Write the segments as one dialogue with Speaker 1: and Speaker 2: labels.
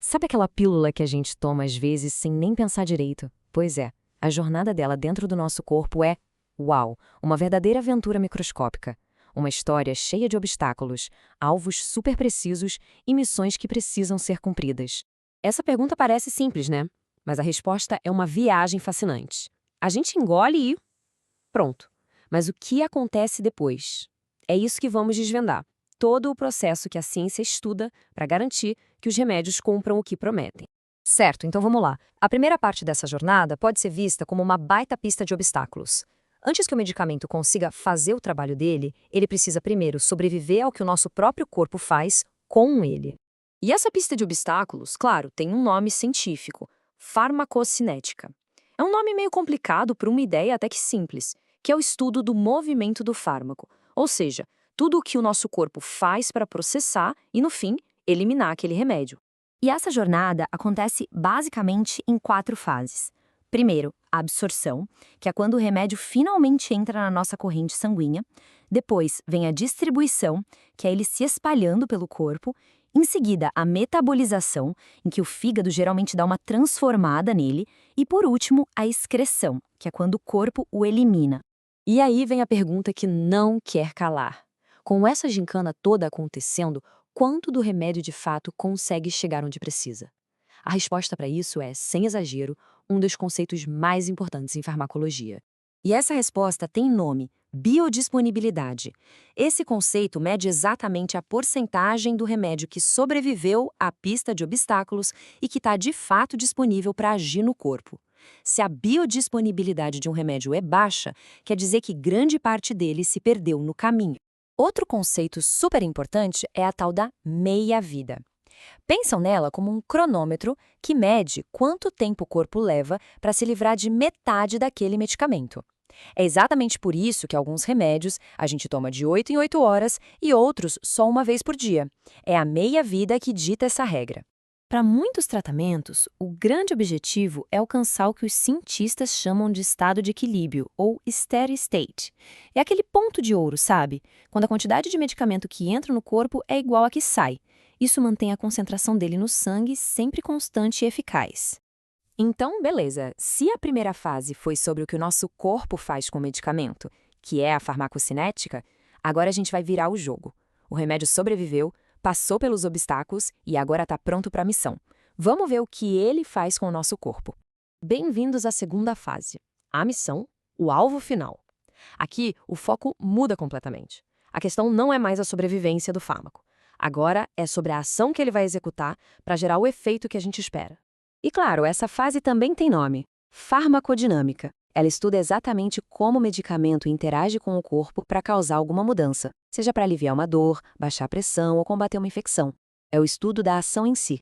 Speaker 1: Sabe aquela pílula que a gente toma às vezes sem nem pensar direito? Pois é, a jornada dela dentro do nosso corpo é, uau, uma verdadeira aventura microscópica. Uma história cheia de obstáculos, alvos super precisos e missões que precisam ser cumpridas.
Speaker 2: Essa pergunta parece simples, né? Mas a resposta é uma viagem fascinante. A gente engole e pronto. Mas o que acontece depois? É isso que vamos desvendar. Todo o processo que a ciência estuda para garantir que os remédios cumpram o que prometem.
Speaker 3: Certo, então vamos lá. A primeira parte dessa jornada pode ser vista como uma baita pista de obstáculos. Antes que o medicamento consiga fazer o trabalho dele, ele precisa primeiro sobreviver ao que o nosso próprio corpo faz com ele.
Speaker 2: E essa pista de obstáculos, claro, tem um nome científico: farmacocinética. É um nome meio complicado para uma ideia até que simples, que é o estudo do movimento do fármaco, ou seja, tudo o que o nosso corpo faz para processar e, no fim, eliminar aquele remédio.
Speaker 3: E essa jornada acontece basicamente em 4 fases. Primeiro, a absorção, que é quando o remédio finalmente entra na nossa corrente sanguínea. Depois, vem a distribuição, que é ele se espalhando pelo corpo. Em seguida, a metabolização, em que o fígado geralmente dá uma transformada nele. E, por último, a excreção, que é quando o corpo o elimina.
Speaker 2: E aí vem a pergunta que não quer calar. Com essa gincana toda acontecendo, quanto do remédio de fato consegue chegar onde precisa? A resposta para isso é, sem exagero, um dos conceitos mais importantes em farmacologia. E essa resposta tem nome: biodisponibilidade. Esse conceito mede exatamente a porcentagem do remédio que sobreviveu à pista de obstáculos e que está de fato disponível para agir no corpo. Se a biodisponibilidade de um remédio é baixa, quer dizer que grande parte dele se perdeu no caminho.
Speaker 3: Outro conceito super importante é a tal da meia-vida. Pensam nela como um cronômetro que mede quanto tempo o corpo leva para se livrar de metade daquele medicamento. É exatamente por isso que alguns remédios a gente toma de 8 em 8 horas e outros só uma vez por dia. É a meia-vida que dita essa regra. Para muitos tratamentos, o grande objetivo é alcançar o que os cientistas chamam de estado de equilíbrio, ou steady state. É aquele ponto de ouro, sabe? Quando a quantidade de medicamento que entra no corpo é igual à que sai. Isso mantém a concentração dele no sangue sempre constante e eficaz.
Speaker 2: Então, beleza, se a primeira fase foi sobre o que o nosso corpo faz com o medicamento, que é a farmacocinética, agora a gente vai virar o jogo. O remédio sobreviveu, passou pelos obstáculos e agora está pronto para a missão. Vamos ver o que ele faz com o nosso corpo. Bem-vindos à segunda fase. A missão, o alvo final. Aqui, o foco muda completamente. A questão não é mais a sobrevivência do fármaco. Agora é sobre a ação que ele vai executar para gerar o efeito que a gente espera. E claro, essa fase também tem nome: farmacodinâmica. Ela estuda exatamente como o medicamento interage com o corpo para causar alguma mudança, seja para aliviar uma dor, baixar a pressão ou combater uma infecção. É o estudo da ação em si.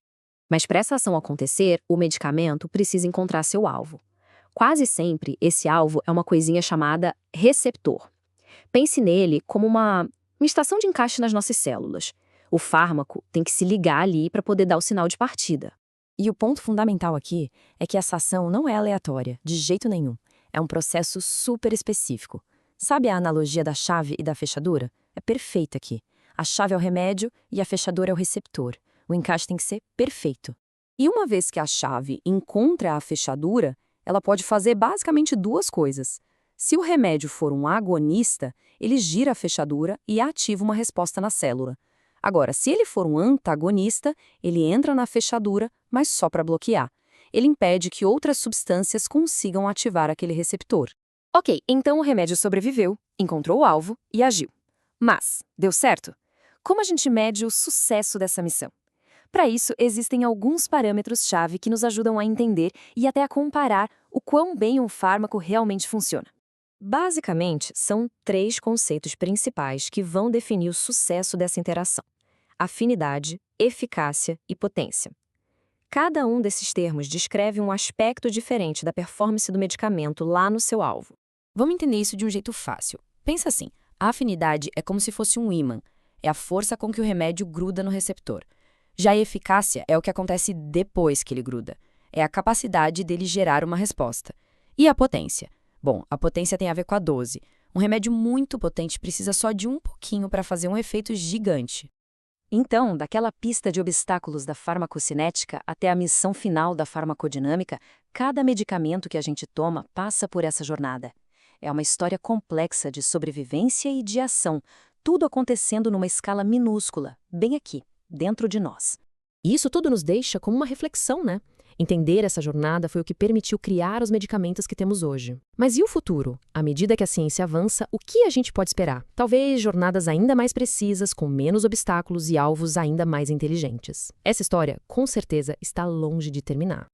Speaker 2: Mas para essa ação acontecer, o medicamento precisa encontrar seu alvo. Quase sempre, esse alvo é uma coisinha chamada receptor. Pense nele como uma estação de encaixe nas nossas células. O fármaco tem que se ligar ali para poder dar o sinal de partida.
Speaker 3: E o ponto fundamental aqui é que essa ação não é aleatória, de jeito nenhum. É um processo super específico. Sabe a analogia da chave e da fechadura? É perfeita aqui. A chave é o remédio e a fechadura é o receptor. O encaixe tem que ser perfeito.
Speaker 2: E uma vez que a chave encontra a fechadura, ela pode fazer basicamente 2 coisas. Se o remédio for um agonista, ele gira a fechadura e ativa uma resposta na célula. Agora, se ele for um antagonista, ele entra na fechadura, mas só para bloquear. Ele impede que outras substâncias consigam ativar aquele receptor. Ok, então o remédio sobreviveu, encontrou o alvo e agiu. Mas, deu certo? Como a gente mede o sucesso dessa missão? Para isso, existem alguns parâmetros-chave que nos ajudam a entender e até a comparar o quão bem um fármaco realmente funciona. Basicamente, são 3 conceitos principais que vão definir o sucesso dessa interação: afinidade, eficácia e potência. Cada um desses termos descreve um aspecto diferente da performance do medicamento lá no seu alvo. Vamos entender isso de um jeito fácil. Pensa assim: a afinidade é como se fosse um ímã, é a força com que o remédio gruda no receptor. Já a eficácia é o que acontece depois que ele gruda, é a capacidade dele gerar uma resposta. E a potência? Bom, a potência tem a ver com a dose. Um remédio muito potente precisa só de um pouquinho para fazer um efeito gigante. Então, daquela pista de obstáculos da farmacocinética até a missão final da farmacodinâmica, cada medicamento que a gente toma passa por essa jornada. É uma história complexa de sobrevivência e de ação, tudo acontecendo numa escala minúscula, bem aqui, dentro de nós.
Speaker 4: E isso tudo nos deixa como uma reflexão, né? Entender essa jornada foi o que permitiu criar os medicamentos que temos hoje. Mas e o futuro? À medida que a ciência avança, o que a gente pode esperar? Talvez jornadas ainda mais precisas, com menos obstáculos e alvos ainda mais inteligentes. Essa história, com certeza, está longe de terminar.